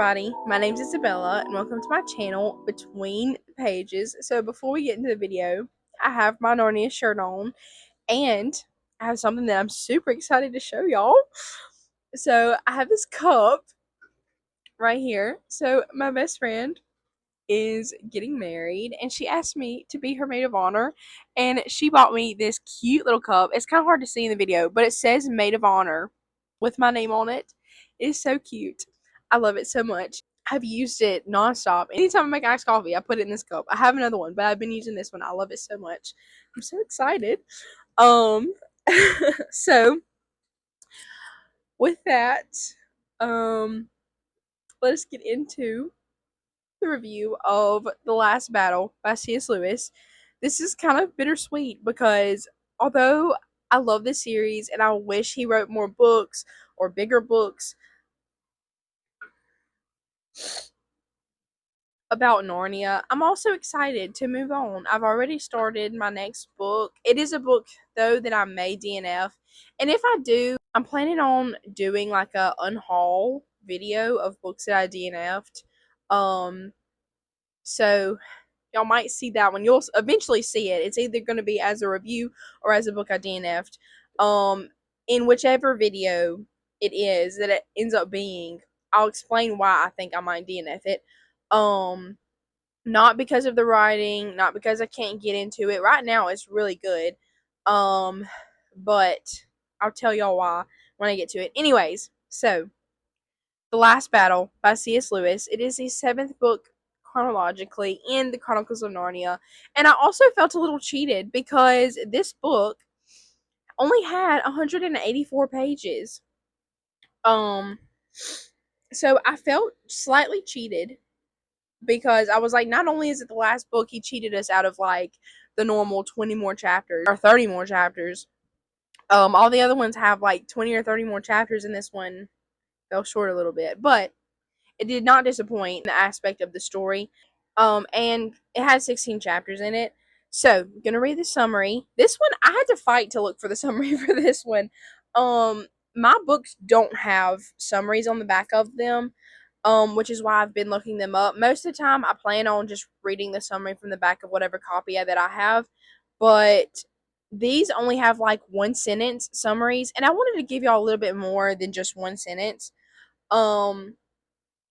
everybody, my name's Isabella and welcome to my channel Between Pages. So before we get into the video, I have my Narnia shirt on and I have something that I'm super excited to show y'all. So I have this cup right here. So my best friend is getting married and she asked me to be her maid of honor, and she bought me this cute little cup. It's kind of hard to see in the video, but it says maid of honor with my name on it. It is so cute. I love it so much. I've used it nonstop. Anytime I make iced coffee, I put it in this cup. I have another one, but I've been using this one. I love it so much. I'm so excited. Um so with that, let us get into the review of The Last Battle by C.S Lewis. This is kind of bittersweet because although I love this series and I wish he wrote more books or bigger books about Narnia, I'm also excited to move on. I've already started my next book. It is a book though that I may DNF, and if I do, I'm planning on doing like a unhaul video of books that I DNF'd. So y'all might see that one. You'll eventually see it. It's either going to be as a review or as a book I DNF'd. In whichever video it is that it ends up being, I'll explain why I think I might DNF it. Not because of the writing, not because I can't get into it. Right now it's really good. But I'll tell y'all why when I get to it. Anyways, so The Last Battle by C.S. Lewis. It is the 7th book chronologically in the Chronicles of Narnia. And I also felt a little cheated because this book only had 184 pages. So I felt slightly cheated because I was like, not only is it the last book, he cheated us out of like the normal 20 more chapters or 30 more chapters. All the other ones have like 20 or 30 more chapters, and this one fell short a little bit, but it did not disappoint in the aspect of the story. And it had 16 chapters in it. So, I'm gonna read the summary. This one, I had to fight to look for the summary for this one. My books don't have summaries on the back of them, which is why I've been looking them up. Most of the time, I plan on just reading the summary from the back of whatever copy that I have, but these only have like one sentence summaries, and I wanted to give y'all a little bit more than just one sentence.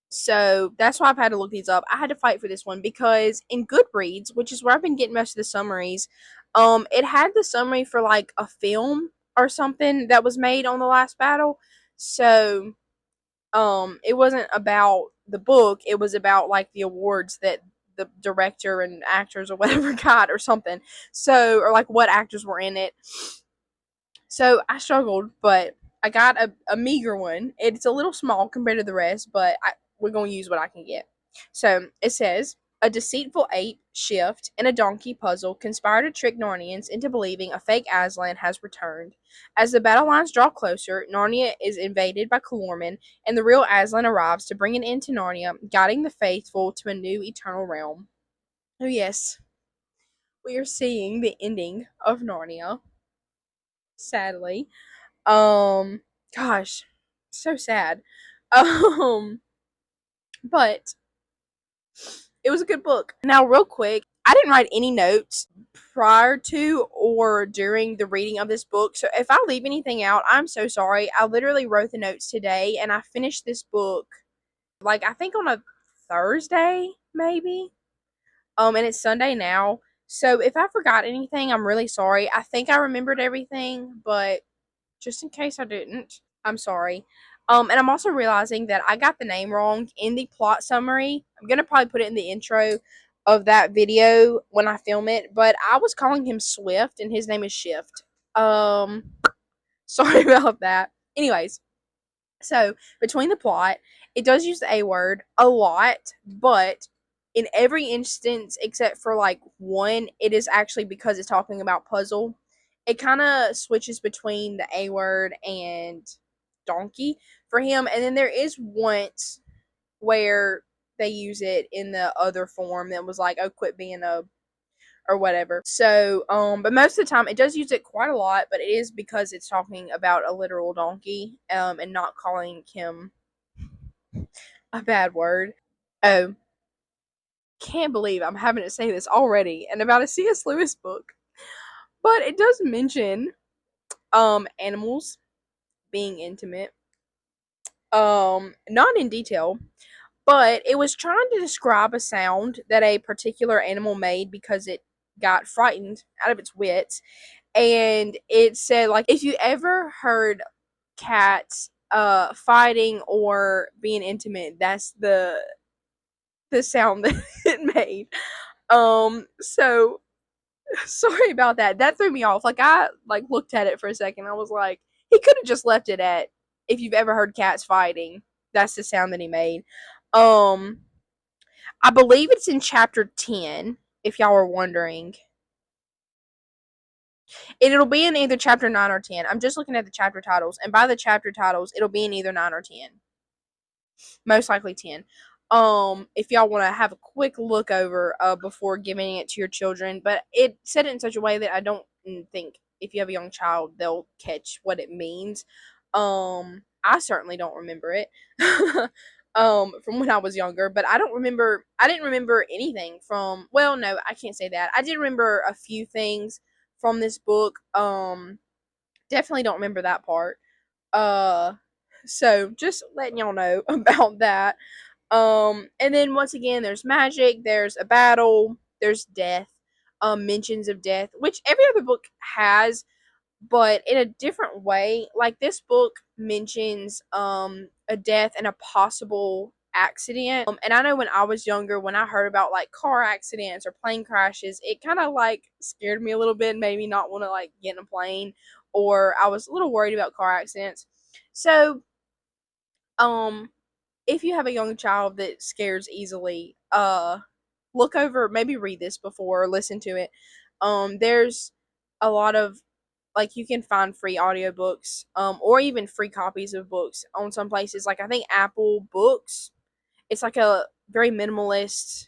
So that's why I've had to look these up. I had to fight for this one because in Goodreads, which is where I've been getting most of the summaries, it had the summary for like a film or something that was made on The Last Battle. So, it wasn't about the book. It was about like the awards that the director and actors or whatever got or something. So, or like what actors were in it. So I struggled, but I got a meager one. It's a little small compared to the rest, but we're going to use what I can get. So it says, a deceitful ape, Shift, and a donkey, Puzzle, conspire to trick Narnians into believing a fake Aslan has returned. As the battle lines draw closer, Narnia is invaded by Calormen, and the real Aslan arrives to bring an end to Narnia, guiding the faithful to a new eternal realm. Oh yes, we are seeing the ending of Narnia, sadly. Gosh, so sad. But it was a good book. Now, real quick, I didn't write any notes prior to or during the reading of this book, so if I leave anything out, I'm so sorry. I literally wrote the notes today, and I finished this book, like, I think on a Thursday, maybe. And it's Sunday now, so if I forgot anything, I'm really sorry. I think I remembered everything, but just in case I didn't, I'm sorry. And I'm also realizing that I got the name wrong in the plot summary. I'm going to probably put it in the intro of that video when I film it, but I was calling him Swift and his name is Shift. Sorry about that. Anyways, so between the plot, it does use the A word a lot, but in every instance except for like one, it is actually because it's talking about Puzzle. It kind of switches between the A word and donkey for him, and then there is once where they use it in the other form that was like, oh, quit being a or whatever. So, but most of the time it does use it quite a lot, but it is because it's talking about a literal donkey, and not calling him a bad word. Oh, can't believe I'm having to say this already and about a C.S. Lewis book. But it does mention animals being intimate. Not in detail, but it was trying to describe a sound that a particular animal made because it got frightened out of its wits. And it said, like, if you ever heard cats fighting or being intimate, that's the sound that it made. So sorry about that. That threw me off. Like, I like looked at it for a second. I was like, he could have just left it at, if you've ever heard cats fighting, that's the sound that he made. Um I believe it's in chapter 10, if y'all were wondering. And it'll be in either chapter 9 or 10. I'm just looking at the chapter titles, and by the chapter titles, it'll be in either 9 or 10. Most likely 10. If y'all want to have a quick look over before giving it to your children, but it said it in such a way that I don't think if you have a young child they'll catch what it means. I certainly don't remember it. From when I was younger, but I didn't remember anything from, well, no, I can't say that. I did remember a few things from this book. Definitely don't remember that part. Uh so just letting y'all know about that. And then once again, there's magic, there's a battle, there's death, mentions of death, which every other book has, but in a different way. Like, this book mentions a death and a possible accident. And I know when I was younger, when I heard about like car accidents or plane crashes, it kind of like scared me a little bit, made me not want to like get in a plane, or I was a little worried about car accidents. So, um, if you have a young child that scares easily, look over, maybe read this before or listen to it. There's a lot of, like, you can find free audiobooks, or even free copies of books on some places. Like, I think Apple Books, it's like a very minimalist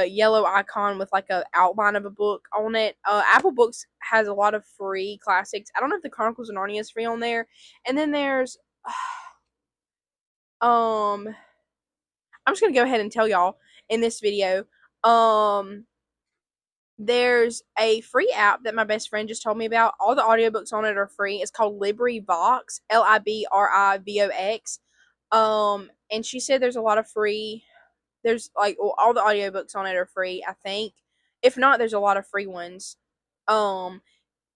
yellow icon with like a outline of a book on it. Apple Books has a lot of free classics. I don't know if the Chronicles of Narnia is free on there. And then there's um I'm just gonna go ahead and tell y'all in this video. Um, there's a free app that my best friend just told me about. All the audiobooks on it are free. It's called LibriVox, LibriVox. And she said there's a lot of free. There's like, well, all the audiobooks on it are free, I think. If not, there's a lot of free ones. Um,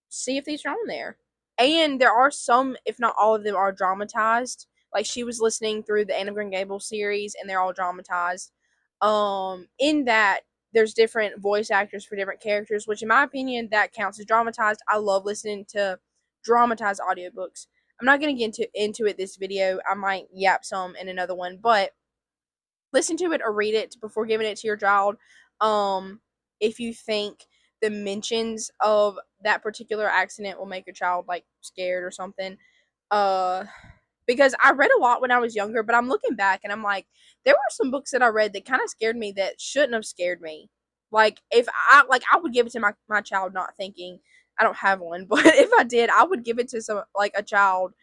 See if these are on there. And there are some, if not all of them, are dramatized. Like, she was listening through the Anne of Green Gables series, and they're all dramatized. In that, there's different voice actors for different characters, which in my opinion that counts as dramatized. I love listening to dramatized audiobooks. I'm not gonna get into it this video. I might yap some in another one, but listen to it or read it before giving it to your child. If you think the mentions of that particular accident will make your child like scared or something. Uh because I read a lot when I was younger, but I'm looking back and I'm like, there were some books that I read that kind of scared me that shouldn't have scared me. Like, if I would give it to my child not thinking. I don't have one, but if I did, I would give it to some, like, a child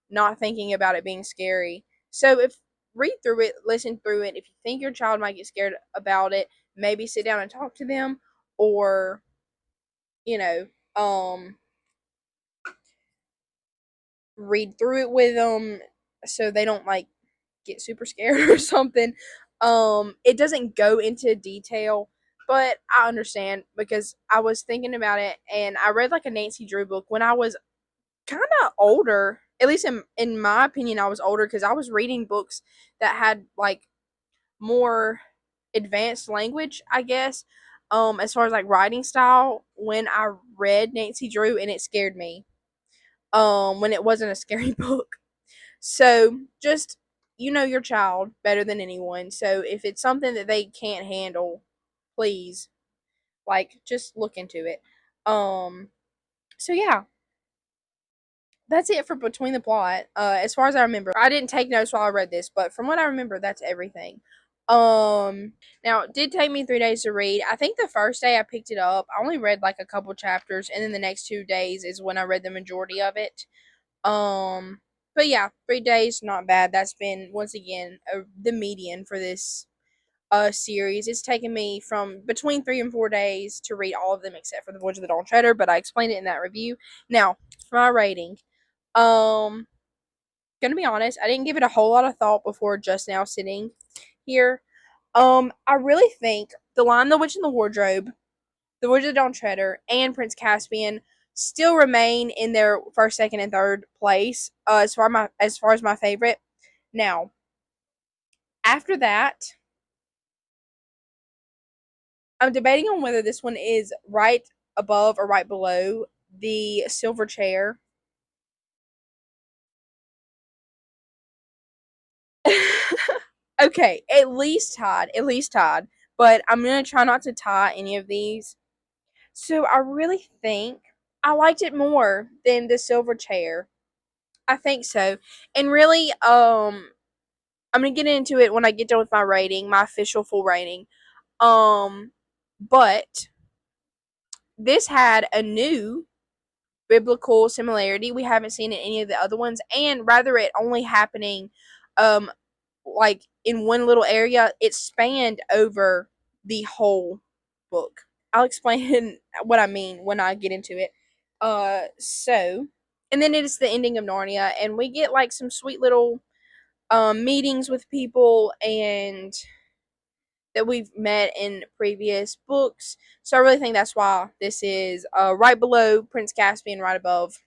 not thinking about it being scary. So if read through it, listen through it. If you think your child might get scared about it, maybe sit down and talk to them, or you know, um, read through it with them so they don't like get super scared or something. It doesn't go into detail, but I understand because I was thinking about it, and I read like a Nancy Drew book when I was kind of older. At least in my opinion, I was older because I was reading books that had like more advanced language, I guess. As far as like writing style, when I read Nancy Drew, and it scared me. When it wasn't a scary book. So just, you know your child better than anyone. So if it's something that they can't handle, please, like, just look into it. So yeah, that's it for Between the Plot. As far as I remember, I didn't take notes while I read this, but from what I remember, that's everything. Now it did take me 3 days to read. I think the first day I picked it up, I only read like a couple chapters, and then the next 2 days is when I read the majority of it. Um, But yeah, 3 days, not bad. That's been once again the median for this series. It's taken me from between 3 and 4 days to read all of them except for The Voyage of the Dawn Treader, but I explained it in that review. Now, for my rating, um, gonna be honest, I didn't give it a whole lot of thought before just now sitting here. I really think The Lion, the Witch, and the Wardrobe, The Voyage of the Dawn Treader, and Prince Caspian still remain in their first, second, and third place as far as my favorite. Now, after that, I'm debating on whether this one is right above or right below the Silver Chair. Okay, at least tied. At least tied. But I'm gonna try not to tie any of these. So I really think I liked it more than the Silver Chair. I think so. And really, I'm gonna get into it when I get done with my rating, my official full rating. But this had a new biblical similarity we haven't seen in any of the other ones, and rather it only happening um like in one little area, it spanned over the whole book. I'll explain what I mean when I get into it. So and then it is the ending of Narnia, and we get like some sweet little meetings with people and that we've met in previous books. So I really think that's why this is right below Prince Caspian, right above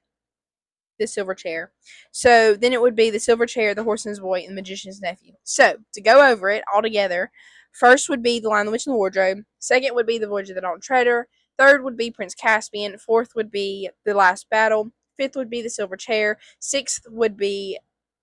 the Silver Chair. So then it would be the Silver Chair, the Horse and His Boy, and the Magician's Nephew. So to go over it all together, first would be The Lion, the Witch, and the Wardrobe. Second would be The Voyage of the Dawn Treader. Third would be Prince Caspian. Fourth would be The Last Battle. Fifth would be The Silver Chair. Sixth would be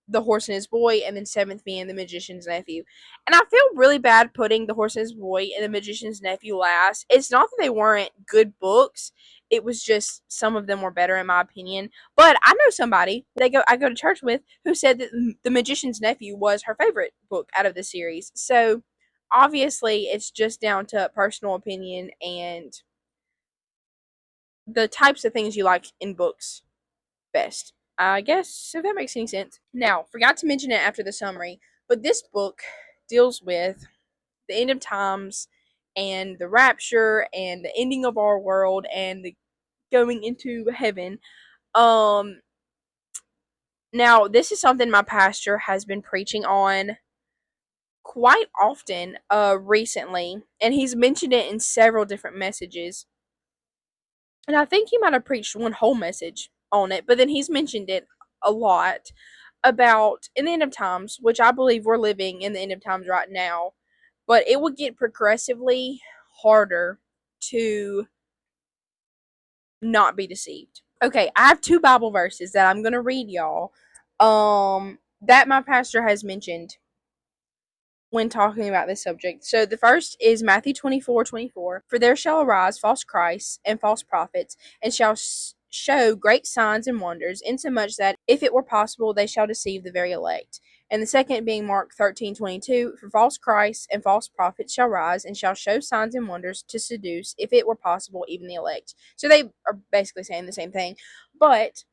The Horse and His Boy, and then seventh being The Magician's Nephew. And I feel really bad putting The Horse and His Boy and The Magician's Nephew last. It's not that they weren't good books. It was just some of them were better in my opinion. But I know somebody I go to church with who said that The Magician's Nephew was her favorite book out of the series. So obviously it's just down to personal opinion and the types of things you like in books best. I guess if that makes any sense. Now, forgot to mention it after the summary, but this book deals with the end of times and the rapture and the ending of our world and the going into heaven. Um Now, this is something my pastor has been preaching on quite often recently, and he's mentioned it in several different messages. And I think he might have preached one whole message on it, but then he's mentioned it a lot about in the end of times, which I believe we're living in the end of times right now, but it will get progressively harder to not be deceived. Okay, I have two Bible verses that I'm going to read y'all that my pastor has mentioned when talking about this subject. So the first is Matthew 24:24. For there shall arise false Christs and false prophets, and shall show great signs and wonders, insomuch that, if it were possible, they shall deceive the very elect. And the second being Mark 13:22. For false Christs and false prophets shall rise, and shall show signs and wonders to seduce, if it were possible, even the elect. So they are basically saying the same thing. But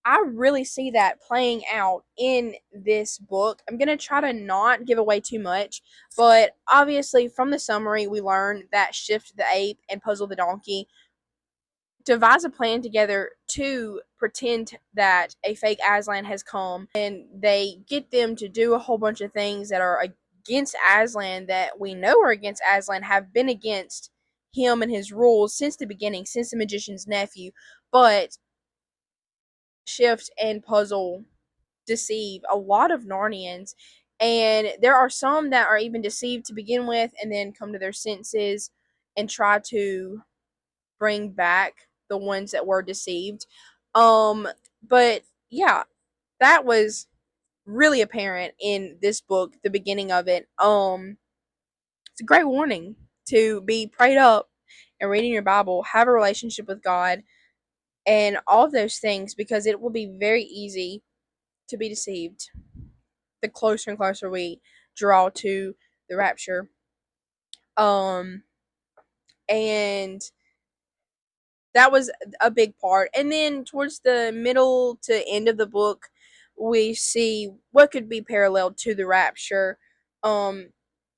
I really see that playing out in this book. I'm going to try to not give away too much, but obviously from the summary, we learn that Shift the Ape and Puzzle the Donkey devise a plan together to pretend that a fake Aslan has come, and they get them to do a whole bunch of things that are against Aslan, that we know are against Aslan, have been against him and his rules since the beginning, since the Magician's Nephew. But Shift and Puzzle deceive a lot of Narnians, and there are some that are even deceived to begin with and then come to their senses and try to bring back the ones that were deceived. Um, but yeah, that was really apparent in this book, the beginning of it. It's a great warning to be prayed up and reading your Bible, have a relationship with God, and all of those things, because it will be very easy to be deceived the closer and closer we draw to the rapture. Um, and that was a big part. And then towards the middle to end of the book, we see what could be paralleled to the rapture. Um,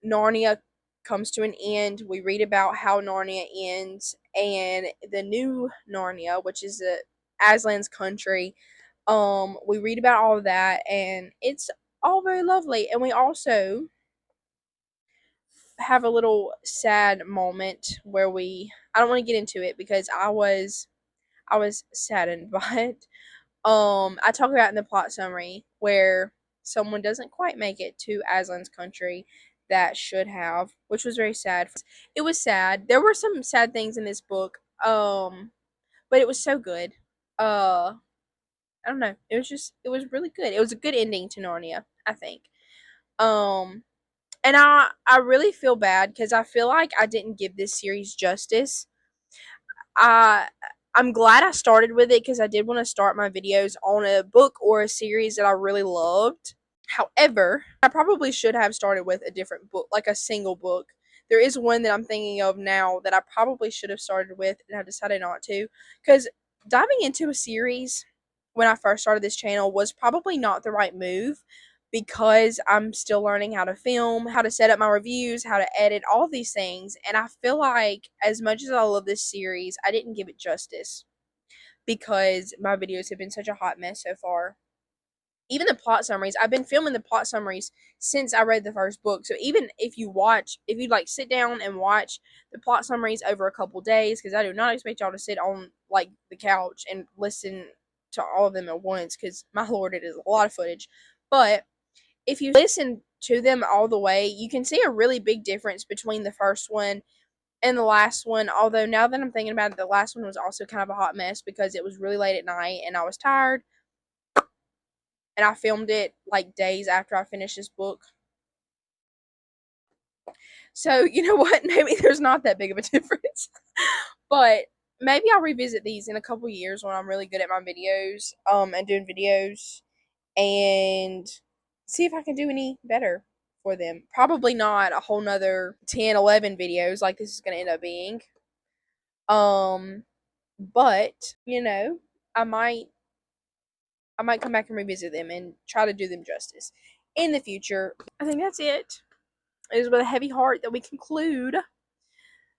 Narnia comes to an end. We read about how Narnia ends, and the new Narnia, which is Aslan's country. We read about all of that, and it's all very lovely. And we also have a little sad moment where I don't want to get into it because I was saddened by it. I talk about in the plot summary where someone doesn't quite make it to Aslan's country that should have, which was very sad. It was sad. There were some sad things in this book, but it was so good. I don't know. It was really good. It was a good ending to Narnia, I think. Um, and I really feel bad because I feel like I didn't give this series justice. I I'm glad I started with it because I did want to start my videos on a book or a series that I really loved. However, I probably should have started with a different book, like a single book. There is one that I'm thinking of now that I probably should have started with, and I decided not to. Because diving into a series when I first started this channel was probably not the right move because I'm still learning how to film, how to set up my reviews, how to edit, all these things. And I feel like, as much as I love this series, I didn't give it justice because my videos have been such a hot mess so far. Even the plot summaries, I've been filming the plot summaries since I read the first book. So even if you like sit down and watch the plot summaries over a couple days, because I do not expect y'all to sit on like the couch and listen to all of them at once, because my lord, it is a lot of footage. But if you listen to them all the way, you can see a really big difference between the first one and the last one. Although now that I'm thinking about it, the last one was also kind of a hot mess because it was really late at night and I was tired, and I filmed it like days after I finished this book. So, you know what? Maybe there's not that big of a difference. But maybe I'll revisit these in a couple years when I'm really good at my videos, and doing videos, and see if I can do any better for them. Probably not a whole nother 10, 11 videos like this is going to end up being. Um, but, I might come back and revisit them and try to do them justice in the future. I think that's it. It is with a heavy heart that we conclude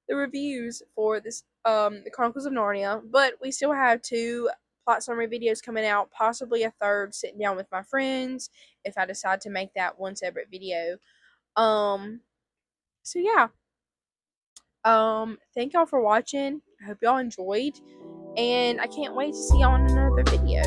the reviews for this the Chronicles of Narnia, but we still have 2 plot summary videos coming out, possibly a third sitting down with my friends if I decide to make that one separate video. So yeah. Thank y'all for watching. I hope y'all enjoyed, and I can't wait to see y'all in another video.